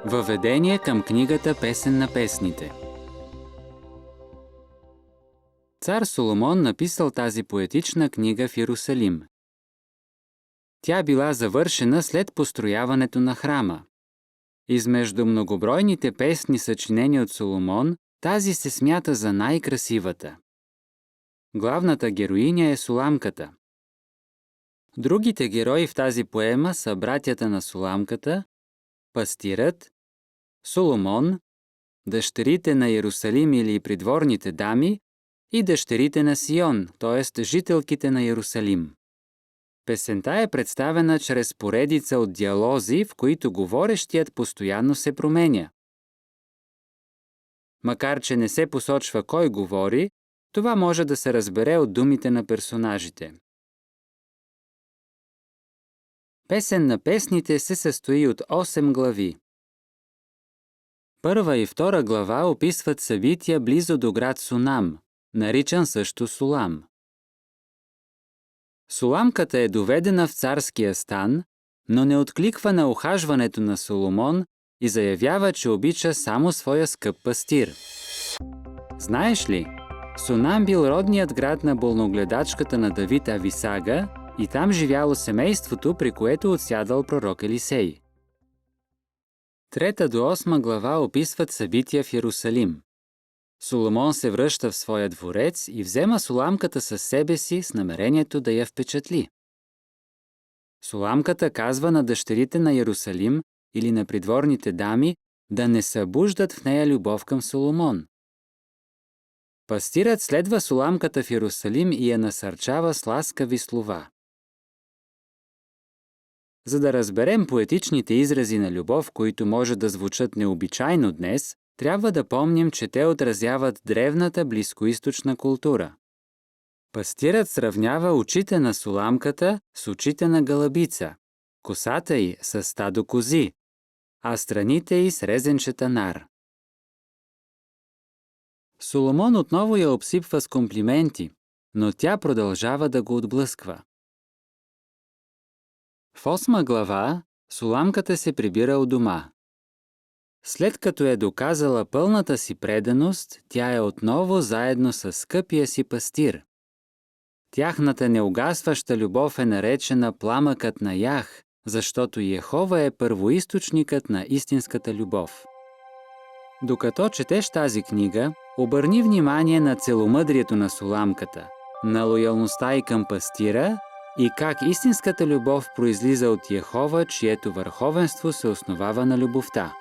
Въведение към книгата Песен на песните. Цар Соломон написал тази поетична книга в Йерусалим. Тя била завършена след построяването на храма. Измежду многобройните песни, съчинени от Соломон, тази се смята за най-красивата. Главната героиня е Суламката. Другите герои в тази поема са братята на Суламката, пастирът, Соломон, дъщерите на Йерусалим или придворните дами и дъщерите на Сион, т.е. жителките на Йерусалим. Песента е представена чрез поредица от диалози, в които говорещият постоянно се променя. Макар че не се посочва кой говори, това може да се разбере от думите на персонажите. Песен на песните се състои от 8 глави. Първа и втора глава описват събития близо до град Сунам, наричан също Сулам. Суламката е доведена в царския стан, но не откликва на ухажването на Соломон и заявява, че обича само своя скъп пастир. Знаеш ли, Сунам бил родният град на болногледачката на Давид Ависага и там живяло семейството, при което отсядал пророк Елисей. 3 до 8 глава описват събития в Йерусалим. Соломон се връща в своя дворец и взема Суламката със себе си с намерението да я впечатли. Суламката казва на дъщерите на Йерусалим или на придворните дами да не събуждат в нея любов към Соломон. Пастирът следва Суламката в Йерусалим и я насърчава с ласкави слова. За да разберем поетичните изрази на любов, които може да звучат необичайно днес, трябва да помним, че те отразяват древната близкоизточна култура. Пастирът сравнява очите на Суламката с очите на гълъбица, косата й с стадо кози, а страните й с резенчета нар. Соломон отново я обсипва с комплименти, но тя продължава да го отблъсква. В 8 глава Суламката се прибира у дома. След като е доказала пълната си преданост, тя е отново заедно с скъпия си пастир. Тяхната неугасваща любов е наречена пламъкът на Ях, защото Йехова е първоизточникът на истинската любов. Докато четеш тази книга, обърни внимание на целомъдрието на Суламката, на лоялността й към пастира и как истинската любов произлиза от Йехова, чието върховенство се основава на любовта.